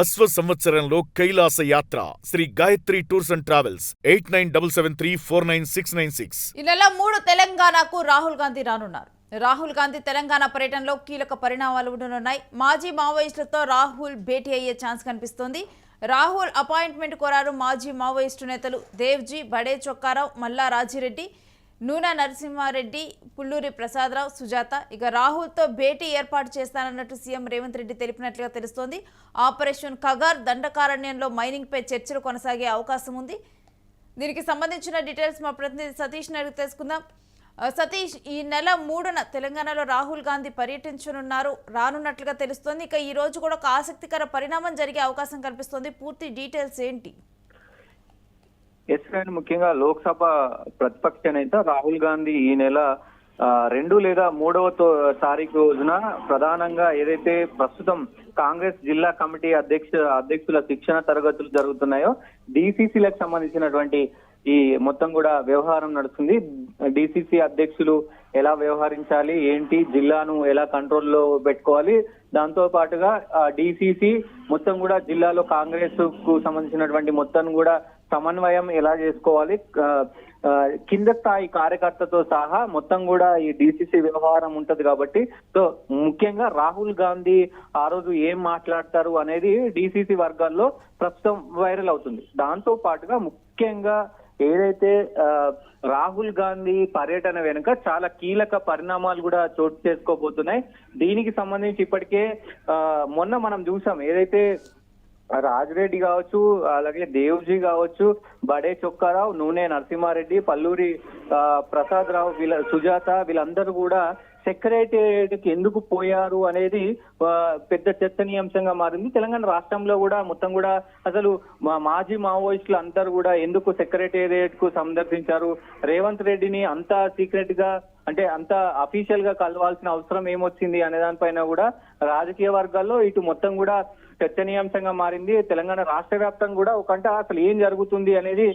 అశ్వ సంవత్సరంలో కైలాస యాత్ర Sri Gayatri tours and travels 8977349696. ఈ నెల 3 తెలంగాణకు రాహుల్ గాంధీ రానున్నారు. రాహుల్ గాంధీ తెలంగాణ పర్యటనలో కీలక పరిణామాలు ఉండనున్నాయి. మాజీ మావోయిస్టులతో రాహుల్ భేటీ అయ్యే ఛాన్స్ కనిపిస్తోంది. రాహుల్ అపాయింట్మెంట్ కోరారు మాజీ మావోయిస్టు నేతలు దేవ్జీ, బడే చొక్కారావు, మల్లా రాజిరెడ్డి, నూనె నరసింహారెడ్డి, పుల్లూరి ప్రసాదరావు, సుజాత. ఇక రాహుల్తో భేటీ ఏర్పాటు చేస్తానన్నట్టు సీఎం రేవంత్ రెడ్డి తెలిపినట్లుగా తెలుస్తోంది. ఆపరేషన్ కగార్ దండకారణ్యంలో మైనింగ్పై చర్చలు కొనసాగే అవకాశం ఉంది. దీనికి సంబంధించిన డీటెయిల్స్ మా ప్రతినిధి సతీష్ అడిగి తెలుసుకుందాం. సతీష్, ఈ నెల 3న తెలంగాణలో రాహుల్ గాంధీ రానున్నట్లుగా తెలుస్తోంది. ఇక ఈ రోజు కూడా ఒక ఆసక్తికర పరిణామం జరిగే అవకాశం కనిపిస్తోంది. పూర్తి డీటెయిల్స్ ఏంటి? ముఖ్యంగా లోక్సభ ప్రతిపక్ష నేత రాహుల్ గాంధీ ఈ నెల 2 లేదా 3వ తారీఖు రోజున ప్రధానంగా ఏదైతే ప్రస్తుతం కాంగ్రెస్ జిల్లా కమిటీ అధ్యక్షుల శిక్షణ తరగతులు జరుగుతున్నాయో డిసిసిలకు సంబంధించినటువంటి ఈ మొత్తం కూడా వ్యవహారం నడుస్తుంది. డిసిసి అధ్యక్షులు ఎలా వ్యవహరించాలి, ఏంటి, జిల్లాను ఎలా కంట్రోల్లో పెట్టుకోవాలి, దాంతో పాటుగా డిసిసి మొత్తం కూడా జిల్లాలో కాంగ్రెస్ కు సంబంధించినటువంటి మొత్తం కూడా సమన్వయం ఎలా చేసుకోవాలి, కింద స్థాయి కార్యకర్తతో సహా మొత్తం కూడా ఈ డిసిసి వ్యవహారం ఉంటది కాబట్టి సో ముఖ్యంగా రాహుల్ గాంధీ ఆ రోజు ఏం మాట్లాడతారు అనేది డిసిసి వర్గాల్లో ప్రస్తుతం వైరల్ అవుతుంది. దాంతో పాటుగా ముఖ్యంగా ఏదైతే రాహుల్ గాంధీ పర్యటన వెనుక చాలా కీలక పరిణామాలు కూడా చోటు చేసుకోబోతున్నాయి. దీనికి సంబంధించి ఇప్పటికే మొన్న మనం చూసాం, ఏదైతే రాజిరెడ్డి కావచ్చు, అలాగే దేవ్జీ కావచ్చు, బడే చొక్కారావు, నూనె నరసింహారెడ్డి, పల్లూరి ప్రసాదరావు, సుజాత వీళ్ళందరూ కూడా సెక్రటేరియట్ కి ఎందుకు పోయారు అనేది పెద్ద చర్చనీయాంశంగా మారింది. తెలంగాణ రాష్ట్రంలో కూడా మొత్తం కూడా అసలు మాజీ మావోయిస్టులు అందరూ కూడా ఎందుకు సెక్రటేరియట్ కు సందర్శించారు, రేవంత్ రెడ్డిని అంత సీక్రెట్ గా అంటే అంత అఫీషియల్ గా కలవాల్సిన అవసరం ఏమొచ్చింది అనే దానిపైన కూడా రాజకీయ వర్గాల్లో ఇటు మొత్తం కూడా చర్చనీయాంశంగా మారింది. తెలంగాణ రాష్ట్ర వ్యాప్తంగా కూడా ఒకంట అసలు ఏం జరుగుతుంది అనేది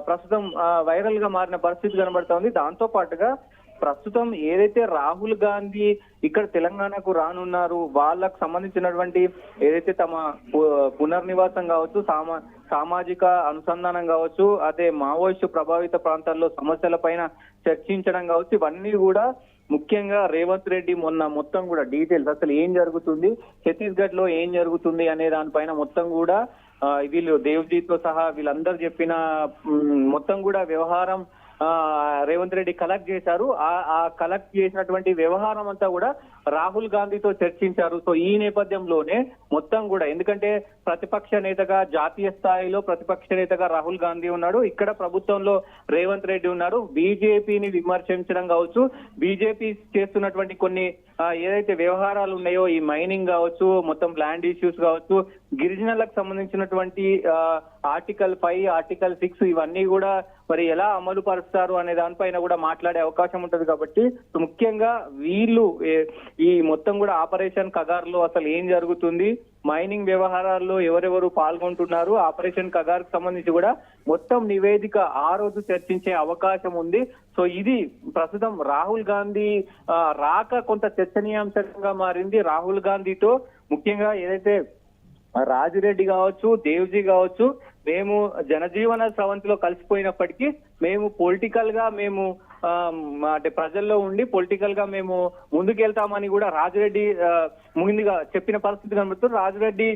ప్రస్తుతం వైరల్ గా మారిన పరిస్థితి కనబడతా ఉంది. దాంతో పాటుగా ప్రస్తుతం ఏదైతే రాహుల్ గాంధీ ఇక్కడ తెలంగాణకు రానున్నారు, వాళ్ళకు సంబంధించినటువంటి ఏదైతే తమ పునర్నివాసం కావచ్చు, సామాజిక అనుసంధానం కావచ్చు, అదే మావోయిస్టు ప్రభావిత ప్రాంతాల్లో సమస్యల పైన చర్చించడం కావచ్చు, ఇవన్నీ కూడా ముఖ్యంగా రేవంత్ రెడ్డి మొన్న మొత్తం కూడా డీటెయిల్స్ అసలు ఏం జరుగుతుంది, ఛత్తీస్గఢ్ లో ఏం జరుగుతుంది అనే దానిపైన మొత్తం కూడా వీళ్ళు దేవ్జీతో సహా వీళ్ళందరూ చెప్పిన మొత్తం కూడా వ్యవహారం రేవంత్ రెడ్డి కలెక్ట్ చేశారు. ఆ కలెక్ట్ చేసినటువంటి వ్యవహారం అంతా కూడా రాహుల్ గాంధీతో చర్చించారు. సో ఈ నేపథ్యంలోనే మొత్తం కూడా ఎందుకంటే ప్రతిపక్ష నేతగా జాతీయ స్థాయిలో ప్రతిపక్ష నేతగా రాహుల్ గాంధీ ఉన్నాడు, ఇక్కడ ప్రభుత్వంలో రేవంత్ రెడ్డి ఉన్నారు. బీజేపీని విమర్శించడం కావచ్చు, బీజేపీ చేస్తున్నటువంటి కొన్ని ఏదైతే వ్యవహారాలు ఉన్నాయో ఈ మైనింగ్ కావచ్చు, మొత్తం ల్యాండ్ ఇష్యూస్ కావచ్చు, గిరిజనులకు సంబంధించినటువంటి ఆర్టికల్ 5, ఆర్టికల్ 6 ఇవన్నీ కూడా మరి ఎలా అమలు పరుస్తారు అనే దానిపైన కూడా మాట్లాడే అవకాశం ఉంటది. కాబట్టి ముఖ్యంగా వీళ్ళు ఈ మొత్తం కూడా ఆపరేషన్ కగార్ లో అసలు ఏం జరుగుతుంది, మైనింగ్ వ్యవహారాల్లో ఎవరెవరు పాల్గొంటున్నారు, ఆపరేషన్ కగార్ కు సంబంధించి కూడా మొత్తం నివేదిక ఆ రోజు చర్చించే అవకాశం ఉంది. సో ఇది ప్రస్తుతం రాహుల్ గాంధీ రాక కొంత చర్చనీయాంశంగా మారింది. రాహుల్ గాంధీతో ముఖ్యంగా ఏదైతే రాజిరెడ్డి కావచ్చు, దేవ్జీ కావచ్చు, మేము జనజీవన స్రవంతిలో కలిసిపోయినప్పటికీ మేము పొలిటికల్ గా మేము అంటే ప్రజల్లో ఉండి పొలిటికల్ గా మేము ముందుకెళ్తామని కూడా రాజిరెడ్డి ముందుగా చెప్పిన పరిస్థితి కనబడుతుంది. రాజిరెడ్డి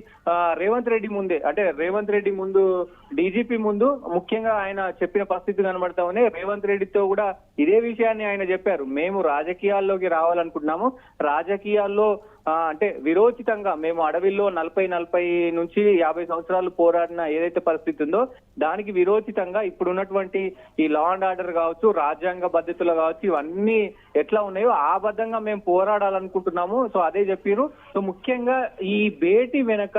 రేవంత్ రెడ్డి ముందే అంటే రేవంత్ రెడ్డి ముందు డీజీపీ ముందు ముఖ్యంగా ఆయన చెప్పిన పరిస్థితి కనబడతా ఉంది. రేవంత్ రెడ్డితో కూడా ఇదే విషయాన్ని ఆయన చెప్పారు, మేము రాజకీయాల్లోకి రావాలనుకుంటున్నాము, రాజకీయాల్లో అంటే విరోచితంగా మేము అడవిలో 40 నుంచి 50 సంవత్సరాలు పోరాడిన ఏదైతే పరిస్థితి ఉందో దానికి విరోచితంగా ఇప్పుడున్నటువంటి ఈ లా అండ్ ఆర్డర్ కావచ్చు, రాజ్యాంగ పద్ధతులు కావచ్చు, ఇవన్నీ ఎట్లా ఉన్నాయో ఆ బద్ధంగా మేము పోరాడాలనుకుంటున్నాము. సో అదే చెప్పారు. సో ముఖ్యంగా ఈ భేటీ వెనక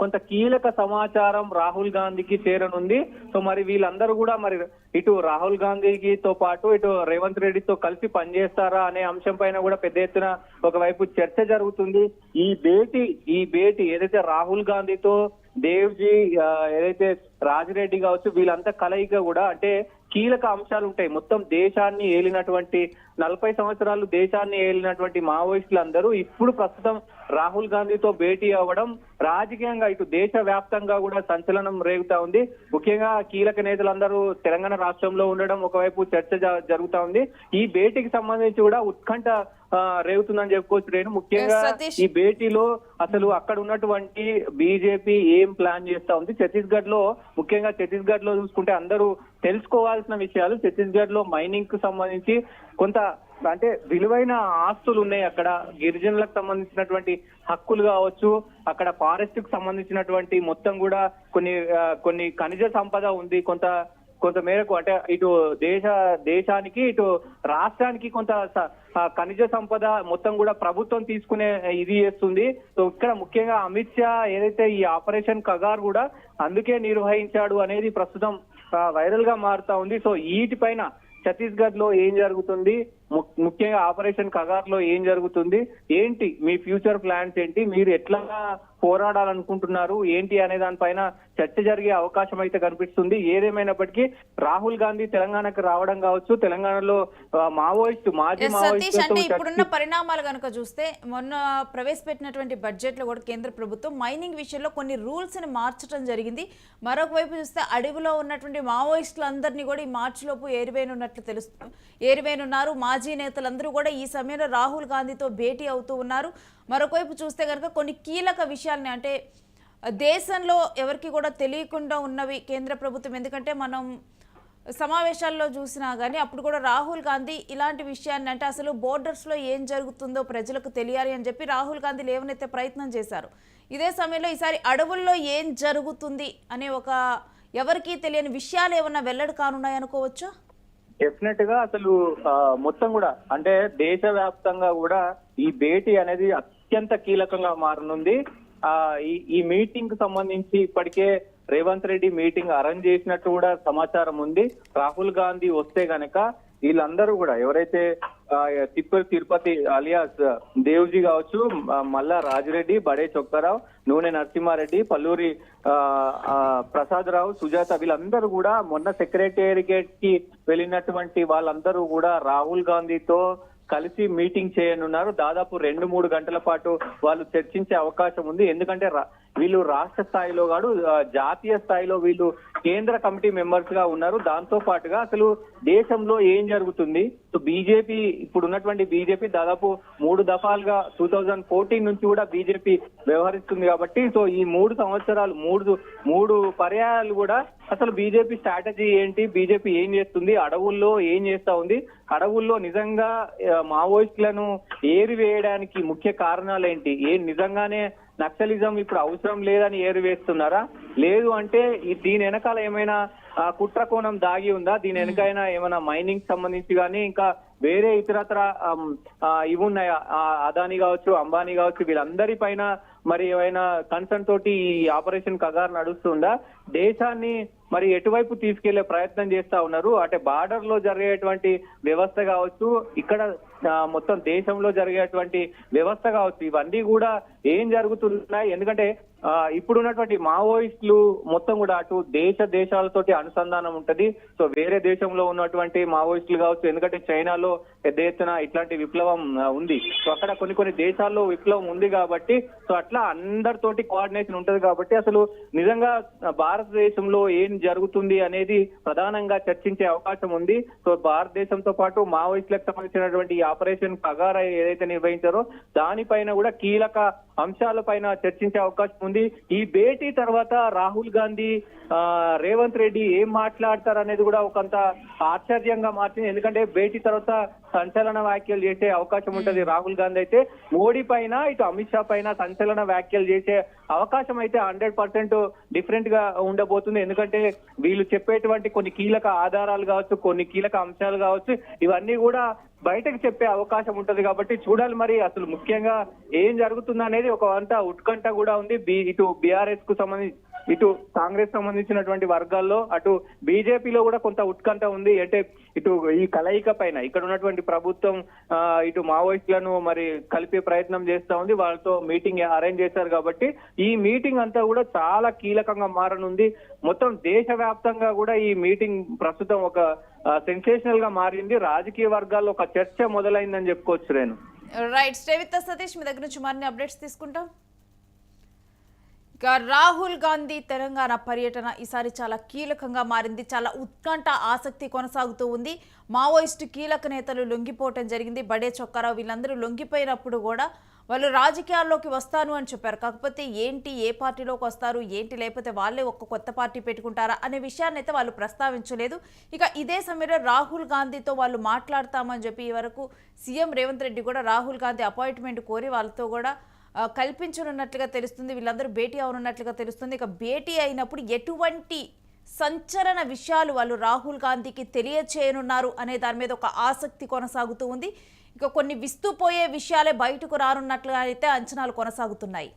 కొంత కీలక సమాచారం రాహుల్ గాంధీకి చేరనుంది. సో మరి వీళ్ళందరూ కూడా మరి ఇటు రాహుల్ గాంధీతో పాటు ఇటు రేవంత్ రెడ్డితో కలిసి పనిచేస్తారా అనే అంశం పైన కూడా పెద్ద ఎత్తున ఒకవైపు చర్చ జరుగుతుంది. ఈ భేటీ ఏదైతే రాహుల్ గాంధీతో దేవ్జీ, ఏదైతే రాజిరెడ్డి కావచ్చు, వీళ్ళంతా కలయిక కూడా అంటే కీలక అంశాలు ఉంటాయి. మొత్తం దేశాన్ని ఏలినటువంటి 40 సంవత్సరాలు దేశాన్ని ఏలినటువంటి మావోయిస్టులందరూ ఇప్పుడు ప్రస్తుతం రాహుల్ గాంధీతో భేటీ అవ్వడం రాజకీయంగా ఇటు దేశ వ్యాప్తంగా కూడా సంచలనం రేగుతా ఉంది. ముఖ్యంగా కీలక నేతలందరూ తెలంగాణ రాష్ట్రంలో ఉండడం ఒకవైపు చర్చ జరుగుతా ఉంది. ఈ భేటీకి సంబంధించి కూడా ఉత్కంఠ రేగుతుందని చెప్పుకోవచ్చు. నేను ముఖ్యంగా ఈ భేటీలో అసలు అక్కడ ఉన్నటువంటి బీజేపీ ఏం ప్లాన్ చేస్తా ఉంది, ఛత్తీస్గఢ్ లో ముఖ్యంగా ఛత్తీస్గఢ్ లో చూసుకుంటే అందరూ తెలుసుకోవాల్సిన విషయాలు, ఛత్తీస్గఢ్ లో మైనింగ్ కు సంబంధించి కొంత అంటే విలువైన ఆస్తులు ఉన్నాయి. అక్కడ గిరిజనులకు సంబంధించినటువంటి హక్కులు కావచ్చు, అక్కడ ఫారెస్ట్ కు సంబంధించినటువంటి మొత్తం కూడా కొన్ని ఖనిజ సంపద ఉంది. కొంత మేరకు అంటే ఇటు దేశానికి ఇటు రాష్ట్రానికి కొంత ఖనిజ సంపద మొత్తం కూడా ప్రభుత్వం తీసుకునే ఇది చేస్తుంది. సో ఇక్కడ ముఖ్యంగా అమిత్ షా ఏదైతే ఈ ఆపరేషన్ కగార్ కూడా అందుకే నిర్వహించాడు అనేది ప్రస్తుతం వైరల్ గా మారుతా ఉంది. సో వీటిపైన ఛత్తీస్గఢ్ లో ఏం జరుగుతుంది, ముఖ్యంగా ఆపరేషన్ కగార్ లో ఏం జరుగుతుంది, ఏంటి మీ ఫ్యూచర్ ప్లాన్స్ ఏంటి, మీరు ఎట్లా పోరాడాలనుకుంటున్నారు ఏంటి అనే దానిపైన చర్చ జరిగే అవకాశం అయితే కనిపిస్తుంది. ఏదేమైనప్పటికీ రాహుల్ గాంధీ తెలంగాణకు రావడం కావచ్చు, తెలంగాణలో మాజీ అంటే ఇప్పుడున్న పరిణామాలు కనుక చూస్తే మొన్న ప్రవేశపెట్టినటువంటి బడ్జెట్ లో కూడా కేంద్ర ప్రభుత్వం మైనింగ్ విషయంలో కొన్ని రూల్స్ ని మార్చడం జరిగింది. మరొక వైపు చూస్తే అడవిలో ఉన్నటువంటి మావోయిస్టులందరినీ కూడా ఈ మార్చి లోపు ఏరివేనున్నారు. మాజీ నేతలందరూ కూడా ఈ సమయంలో రాహుల్ గాంధీతో భేటీ అవుతూ ఉన్నారు. మరొకవైపు చూస్తే కనుక కొన్ని కీలక విషయాల్ని అంటే దేశంలో ఎవరికి కూడా తెలియకుండా ఉన్నవి కేంద్ర ప్రభుత్వం, ఎందుకంటే మనం సమావేశాల్లో చూసినా కానీ అప్పుడు కూడా రాహుల్ గాంధీ ఇలాంటి విషయాన్ని అంటే అసలు బోర్డర్స్లో ఏం జరుగుతుందో ప్రజలకు తెలియాలి అని చెప్పి రాహుల్ గాంధీ లేవనెత్తే ప్రయత్నం చేశారు. ఇదే సమయంలో ఈసారి అడవుల్లో ఏం జరుగుతుంది అనే ఒక ఎవరికీ తెలియని విషయాలు ఏమన్నా వెల్లడి కానున్నాయి అనుకోవచ్చా? డెఫినెట్ గా అసలు మొత్తం కూడా అంటే దేశవ్యాప్తంగా కూడా ఈ భేటీ అనేది అత్యంత కీలకంగా మారనుంది. ఈ మీటింగ్ కు సంబంధించి ఇప్పటికే రేవంత్ రెడ్డి మీటింగ్ అరేంజ్ చేసినట్టు కూడా సమాచారం ఉంది. రాహుల్ గాంధీ వస్తే గనక వీళ్ళందరూ కూడా ఎవరైతే తిరుపతి అలియాస్ దేవ్జీ కావచ్చు, మల్లా రాజిరెడ్డి, బడే చొక్కారావు, నూనె నరసింహారెడ్డి, పల్లూరి ప్రసాద్ రావు, సుజాత వీళ్ళందరూ కూడా మొన్న సెక్రటేరియట్ కి వెళ్ళినటువంటి వాళ్ళందరూ కూడా రాహుల్ గాంధీతో కలిసి మీటింగ్ చేయనున్నారు. దాదాపు 2-3 గంటల పాటు వాళ్ళు చర్చించే అవకాశం ఉంది. ఎందుకంటే వీళ్ళు రాష్ట్ర స్థాయిలో కాదు, జాతీయ స్థాయిలో వీళ్ళు కేంద్ర కమిటీ మెంబర్స్ గా ఉన్నారు. దాంతో పాటుగా అసలు దేశంలో ఏం జరుగుతుంది, సో బీజేపీ ఇప్పుడు ఉన్నటువంటి బీజేపీ దాదాపు 3 దఫాలుగా 2014 నుంచి కూడా బీజేపీ వ్యవహరిస్తుంది కాబట్టి సో ఈ 3 సంవత్సరాలు 3 పర్యాయాలు కూడా అసలు బీజేపీ స్ట్రాటజీ ఏంటి, బీజేపీ ఏం చేస్తుంది, అడవుల్లో ఏం చేస్తా ఉంది, అడవుల్లో నిజంగా మావోయిస్టులను ఏరివేయడానికి ముఖ్య కారణాలు ఏంటి, నిజంగానే నక్సలిజం ఇప్పుడు అవసరం లేదని ఏరివేస్తున్నారా, లేదు అంటే దీని వెనకాల ఏమైనా కుట్ర కోణం దాగి ఉందా, దీని వెనకైనా ఏమైనా మైనింగ్ సంబంధించి కానీ ఇంకా వేరే ఇతరత్ర ఇవి ఉన్నాయా, అదానీ కావచ్చు, అంబానీ కావచ్చు, వీళ్ళందరి పైన మరి ఏమైనా కన్సర్న్ తోటి ఈ ఆపరేషన్ కగార్ నడుస్తుందా, దేశాన్ని మరి ఎటువైపు తీసుకెళ్లే ప్రయత్నం చేస్తా ఉన్నారు, అంటే బార్డర్ లో జరిగేటువంటి వ్యవస్థ కావచ్చు, ఇక్కడ మొత్తం దేశంలో జరిగేటువంటి వ్యవస్థ కావచ్చు, ఇవన్నీ కూడా ఏం జరుగుతున్నాయి. ఎందుకంటే ఇప్పుడున్నటువంటి మావోయిస్టులు మొత్తం కూడా అటు దేశాలతోటి అనుసంధానం ఉంటది. సో వేరే దేశంలో ఉన్నటువంటి మావోయిస్టులు కావచ్చు, ఎందుకంటే చైనాలో పెద్ద ఎత్తున ఇట్లాంటి విప్లవం ఉంది. సో అక్కడ కొన్ని దేశాల్లో విప్లవం ఉంది కాబట్టి సో అట్లా అందరితోటి కోఆర్డినేషన్ ఉంటది కాబట్టి అసలు నిజంగా భారతదేశంలో ఏం జరుగుతుంది అనేది ప్రధానంగా చర్చించే అవకాశం ఉంది. సో భారతదేశంతో పాటు మావోయిస్టులకు సంబంధించినటువంటి ఆపరేషన్ కగార్ ఏదైతే నిర్వహించారో దానిపైన కూడా కీలక అంశాలపైన చర్చించే అవకాశం ఉంది. ఈ భేటీ తర్వాత రాహుల్ గాంధీ రేవంత్ రెడ్డి ఏం మాట్లాడతారు అనేది కూడా ఒకంత ఆశ్చర్యంగా మార్చింది. ఎందుకంటే భేటీ తర్వాత సంచలన వ్యాఖ్యలు చేసే అవకాశం ఉంటది. రాహుల్ గాంధీ అయితే మోడీ పైన ఇటు అమిత్ షా పైన సంచలన వ్యాఖ్యలు చేసే అవకాశం అయితే 100% డిఫరెంట్ గా ఉండబోతుంది. ఎందుకంటే వీళ్ళు చెప్పేటువంటి కొన్ని కీలక ఆధారాలు కావచ్చు, కొన్ని కీలక అంశాలు కావచ్చు, ఇవన్నీ కూడా బయటకు చెప్పే అవకాశం ఉంటది. కాబట్టి చూడాలి మరి అసలు ముఖ్యంగా ఏం జరుగుతుంది అనేది ఒక అంతా ఉత్కంఠ కూడా ఉంది. ఇటు బీఆర్ఎస్ కు సంబంధించి ఇటు కాంగ్రెస్ సంబంధించినటువంటి వర్గాల్లో అటు బీజేపీలో కూడా కొంత ఉత్కంఠ ఉంది. అంటే ఇటు ఈ కలయిక పైన ఇక్కడ ఉన్నటువంటి ప్రభుత్వం ఇటు మావోయిస్టులను మరి కలిపే ప్రయత్నం చేస్తా ఉంది. వాళ్ళతో మీటింగ్ అరేంజ్ చేశారు కాబట్టి ఈ మీటింగ్ అంతా కూడా చాలా కీలకంగా మారనుంది. మొత్తం దేశవ్యాప్తంగా కూడా ఈ మీటింగ్ ప్రస్తుతం ఒక సెన్సేషనల్ గా మారింది. రాజకీయ వర్గాల్లో ఒక చర్చ మొదలైందని చెప్పుకోవచ్చు. నేను right, stay with us, Satish. మీ దగ్గర నుంచి మరిన్ని అప్డేట్స్ తీసుకుంటాం. ఇక రాహుల్ గాంధీ తెలంగాణ పర్యటన ఈసారి చాలా కీలకంగా మారింది. చాలా ఉత్కంఠ, ఆసక్తి కొనసాగుతూ ఉంది. మావోయిస్టు కీలక నేతలు లొంగిపోవటం జరిగింది. బడే చొక్కారావు వీళ్ళందరూ లొంగిపోయినప్పుడు కూడా వాళ్ళు రాజకీయాల్లోకి వస్తాను అని చెప్పారు. కాకపోతే ఏంటి, ఏ పార్టీలోకి వస్తారు ఏంటి, లేకపోతే వాళ్ళే ఒక కొత్త పార్టీ పెట్టుకుంటారా అనే విషయాన్ని అయితే వాళ్ళు ప్రస్తావించలేదు. ఇక ఇదే సమయంలో రాహుల్ గాంధీతో వాళ్ళు మాట్లాడతామని చెప్పి ఈ వరకు సీఎం రేవంత్ రెడ్డి కూడా రాహుల్ గాంధీ అపాయింట్మెంట్ కోరి వాళ్ళతో కూడా కల్పించనున్నట్లుగా తెలుస్తుంది. వీళ్ళందరూ భేటీ అవనున్నట్లుగా తెలుస్తుంది. ఇక భేటీ అయినప్పుడు ఎటువంటి సంచలన విషయాలు వాళ్ళు రాహుల్ గాంధీకి తెలియచేయనున్నారు అనే దాని మీద ఒక ఆసక్తి కొనసాగుతూ ఉంది. ఇక కొన్ని విస్తుపోయే విషయాలే బయటకు రానున్నట్లుగా అయితే అంచనాలు కొనసాగుతున్నాయి.